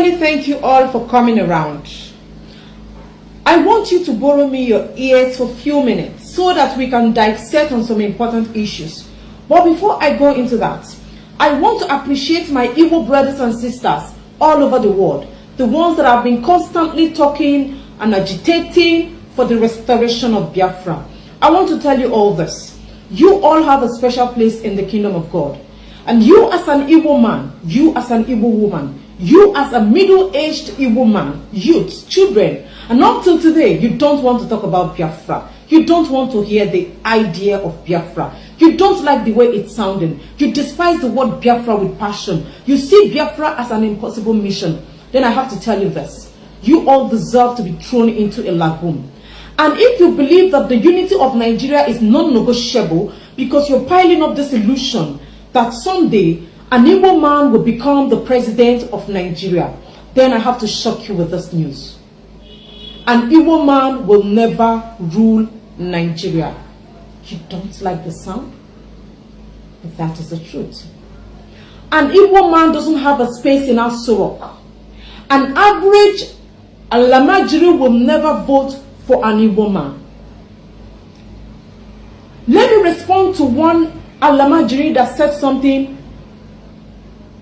sincerely thank you all for coming around. I want you to borrow me your ears for a few minutes so that we can dissect on some important issues. But before I go into that, I want to appreciate my Igbo brothers and sisters all over the world, the ones that have been constantly talking and agitating for the restoration of Biafra. I want to tell you all this. You all have a special place in the kingdom of God. And you as an Igbo man, you as an Igbo woman, you as a middle-aged Igbo man, youth, children, and up till today, you don't want to talk about Biafra. You don't want to hear the idea of Biafra. You don't like the way it's sounding. You despise the word Biafra with passion. You see Biafra as an impossible mission. Then I have to tell you this. You all deserve to be thrown into a lagoon. And if you believe that the unity of Nigeria is non-negotiable because you're piling up this illusion that someday an Igbo man will become the president of Nigeria, then I have to shock you with this news. An Igbo man will never rule Nigeria. You don't like the sound? But that is the truth. An Igbo man doesn't have a space in our Sorok. An average Alamajiri will never vote for an Igbo man. Let me respond to one Alamajiri that said something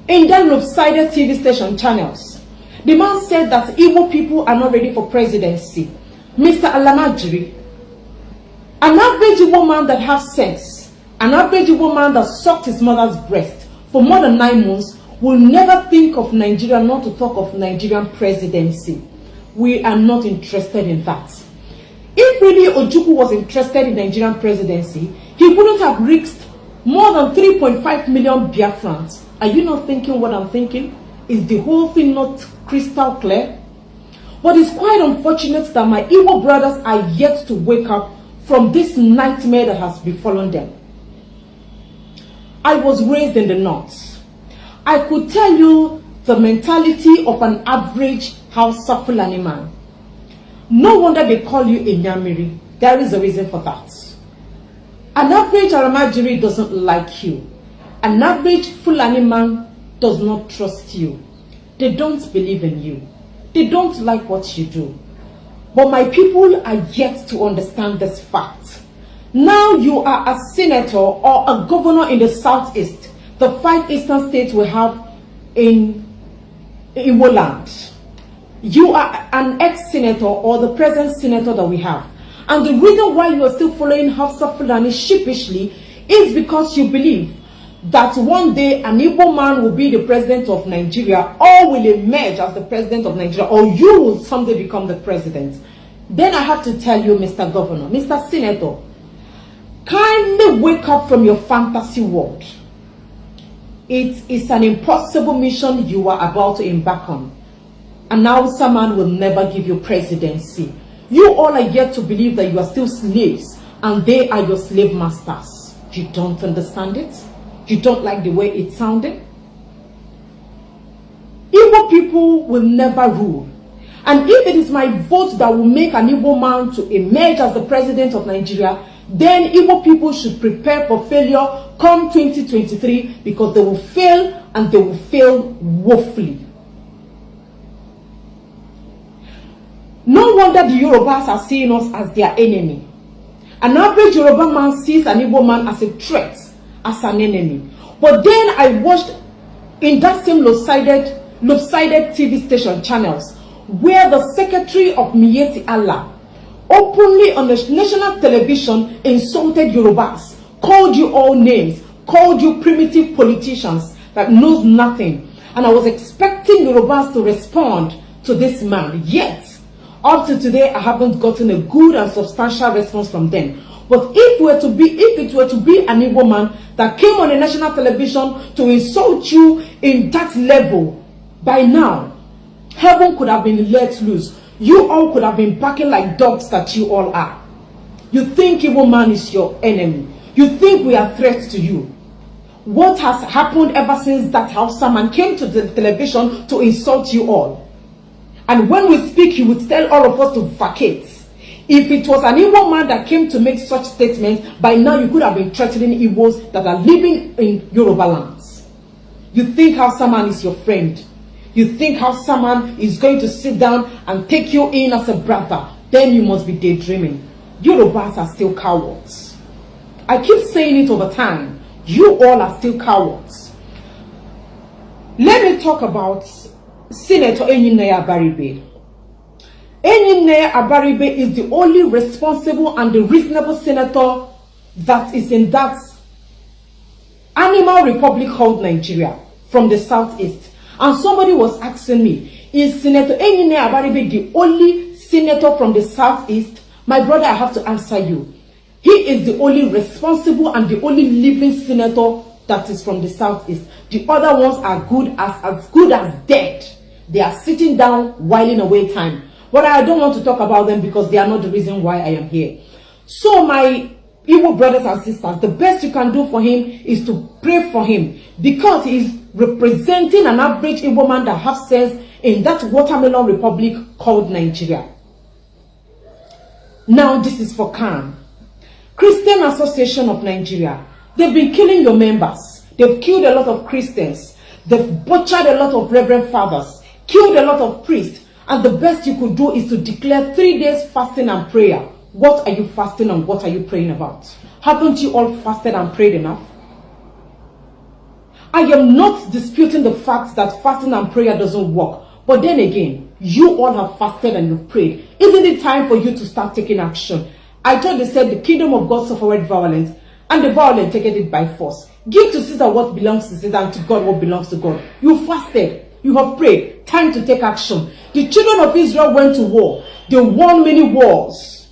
in that lopsided TV station channels. The man said that Igbo people are not ready for presidency. Mr. Alamajiri, an average Igbo man that has sense, an average Igbo man that sucked his mother's breast for more than 9 months will never think of Nigeria, not to talk of Nigerian presidency. We are not interested in that. If really Ojukwu was interested in Nigerian presidency, he wouldn't have risked more than 3.5 million Biafrans. Are you not thinking what I'm thinking? Is the whole thing not crystal clear? But it's quite unfortunate that my Igbo brothers are yet to wake up from this nightmare that has befallen them. I was raised in the north. I could tell you the mentality of an average Hausa Fulani man. No wonder they call you a Nyamiri. There is a reason for that. An average Aramajiri doesn't like you. An average Fulani man does not trust you. They don't believe in you. They don't like what you do. But my people are yet to understand this fact. Now you are a senator or a governor in the southeast, the 5 eastern states we have in Igbo land. You are an ex-senator or the present senator that we have. And the reason why you are still following Hausa Fulani sheepishly is because you believe that one day an Igbo man will be the president of Nigeria or will emerge as the president of Nigeria, or you will someday become the president. Then I have to tell you, Mr. Governor, Mr. Senator, kindly wake up from your fantasy world. It is an impossible mission you are about to embark on. And now someone will never give you presidency. You all are yet to believe that you are still slaves and they are your slave masters. You don't understand it? You don't like the way it sounded? Igbo people will never rule. And if it is my vote that will make an Igbo man to emerge as the president of Nigeria, then Igbo people should prepare for failure come 2023, because they will fail and they will fail woefully. No wonder the Yorubas are seeing us as their enemy. An average Yoruba man sees an Igbo man as a threat, as an enemy. But then I watched in that same lopsided TV station channels where the secretary of Miyetti Allah openly on the national television insulted Yorubas, called you all names, called you primitive politicians that knows nothing. And I was expecting Yorubas to respond to this man, yet up to today I haven't gotten a good and substantial response from them. But if it were to be an Igbo man that came on the national television to insult you in that level, by now heaven could have been let loose. You all could have been barking like dogs that you all are. You think Igbo man is your enemy. You think we are threats to you. What has happened ever since that Hausa man came to the television to insult you all? And when we speak, he would tell all of us to vacate. If it was an Igbo man that came to make such statements, by now you could have been threatening Igbos that are living in Yoruba lands. You think Hausa man is your friend. You think how someone is going to sit down and take you in as a brother, then you must be daydreaming. Yorubas are still cowards. I keep saying it over time. You all are still cowards. Let me talk about Senator Enyinaya Abaribe. Enyinaya Abaribe is the only responsible and the reasonable senator that is in that animal republic called Nigeria from the southeast. And somebody was asking me, is Senator Enyinaya Abaribe the only senator from the southeast? My brother, I have to answer you. He is the only responsible and the only living senator that is from the southeast. The other ones are as good as dead. They are sitting down whiling away time. But I don't want to talk about them because they are not the reason why I am here. So my Igbo brothers and sisters, the best you can do for him is to pray for him, because he is representing an average Igbo man that has sense in that watermelon republic called Nigeria. Now this is for calm. Christian Association of Nigeria, they've been killing your members. They've killed a lot of Christians. They've butchered a lot of reverend fathers, killed a lot of priests. And the best you could do is to declare 3 days fasting and prayer. What are you fasting and what are you praying about? Haven't you all fasted and prayed enough? I am not disputing the fact that fasting and prayer doesn't work. But then again, you all have fasted and you've prayed. Isn't it time for you to start taking action? I thought they said the kingdom of God suffered violence, and the violent take it by force. Give to Caesar what belongs to Caesar, and to God what belongs to God. You fasted. You have prayed. Time to take action. The children of Israel went to war. They won many wars.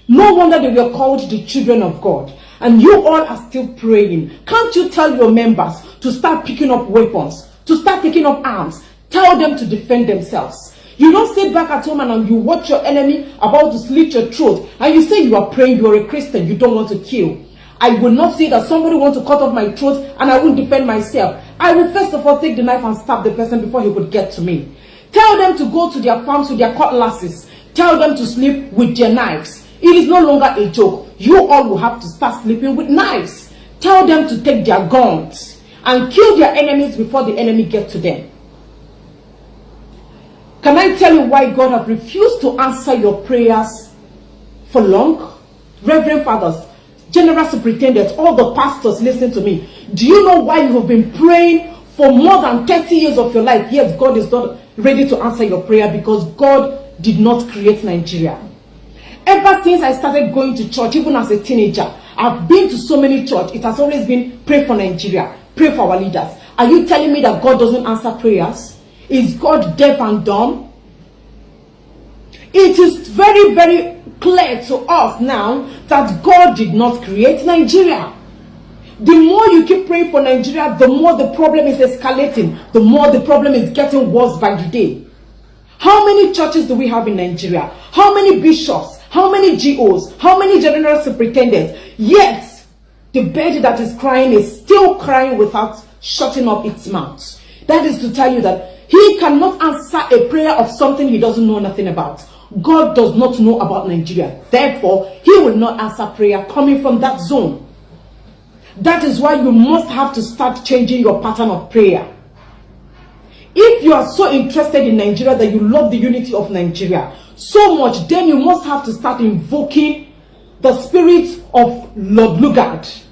No wonder they were called the children of God. And you all are still praying. Can't you tell your members to start picking up weapons, to start taking up arms? Tell them to defend themselves. You don't sit back at home and you watch your enemy about to slit your throat and you say you are praying, you are a Christian, you don't want to kill. I will not say that somebody wants to cut off my throat and I won't defend myself. I will first of all take the knife and stab the person before he would get to me. Tell them to go to their farms with their cutlasses. Tell them to sleep with their knives. It is no longer a joke. You all will have to start sleeping with knives. Tell them to take their guns and kill their enemies before the enemy gets to them. Can I tell you why God has refused to answer your prayers for long? Reverend fathers, general superintendents, all the pastors listening to me, do you know why you have been praying for more than 30 years of your life, yet God is not ready to answer your prayer? Because God did not create Nigeria. Ever since I started going to church, even as a teenager, I've been to so many churches. It has always been pray for Nigeria, pray for our leaders. Are you telling me that God doesn't answer prayers? Is God deaf and dumb? It is very, very clear to us now that God did not create Nigeria. The more you keep praying for Nigeria, the more the problem is escalating, the more the problem is getting worse by the day. How many churches do we have in Nigeria? How many bishops? How many GOs? How many general superintendents? Yet, the baby that is crying is still crying without shutting up its mouth. That is to tell you that he cannot answer a prayer of something he doesn't know nothing about. God does not know about Nigeria. Therefore, he will not answer prayer coming from that zone. That is why you must have to start changing your pattern of prayer. If you are so interested in Nigeria that you love the unity of Nigeria so much, then you must have to start invoking the spirit of Lord Lugard.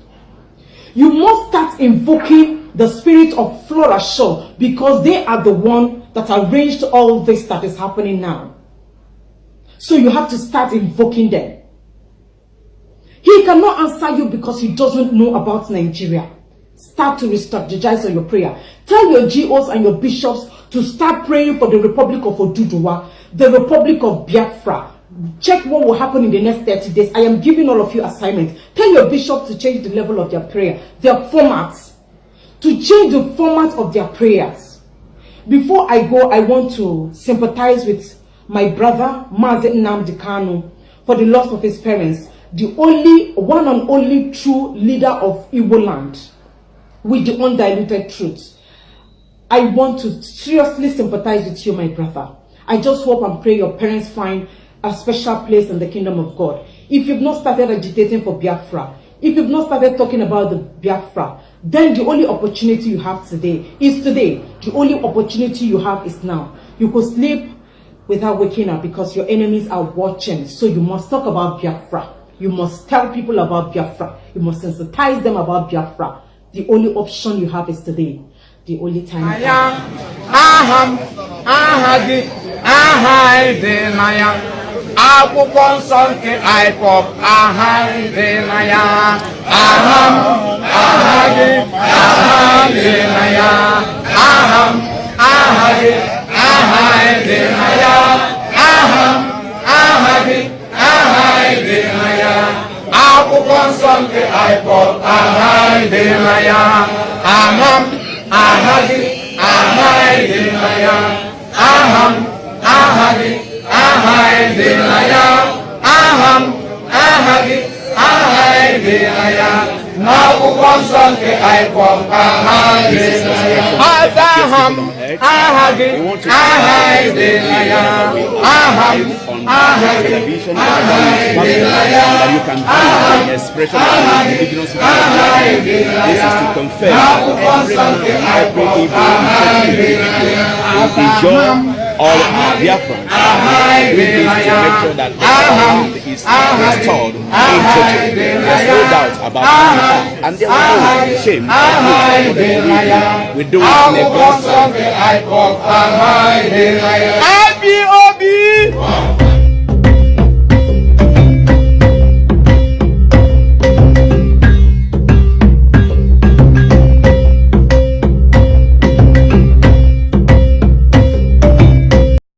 You must start invoking the spirit of Flora Shaw, because they are the one that arranged all this that is happening now. So you have to start invoking them. He cannot answer you because he doesn't know about Nigeria. Start to re-strategize on your prayer. Tell your GOs and your bishops to start praying for the Republic of Oduduwa, the Republic of Biafra. Check what will happen in the next 30 days. I am giving all of you assignments. Tell your bishops to change the level of their prayer, their formats, to change the format of their prayers. Before I go, I want to sympathize with my brother, Mazi Nnamdi Kanu, for the loss of his parents, the only one and only true leader of Igbo land, with the undiluted truth. I want to seriously sympathize with you, my brother. I just hope and pray your parents find a special place in the kingdom of God. If you've not started agitating for Biafra, if you've not started talking about the Biafra, then the only opportunity you have today is today. The only opportunity you have is now. You could sleep without waking up because your enemies are watching. So you must talk about Biafra. You must tell people about Biafra. You must sensitize them about Biafra. The only option you have is today. The only time you have. Akwụkwọ nsọ nke IPOB aha dị na ya. Aha gị dị na ya. Aha gị dị na ya. Aha gị dị na ya. Akwụkwọ nsọ nke IPOB aha dị na ya. Aha gị dị na ya. Aha gị dị na ya. Aha gị dị na ya. N'akwụkwọ nsọ nke IPOB aha dị na ya. Aha gị dị na ya. Aha gị television, that you can do an expression of indigenous people. This is to confirm that every Igbo beyond all Biafrans we need to make sure that the land is restored in total. There's no doubt about that. And there is no shame we do it in a gospel. IPOB!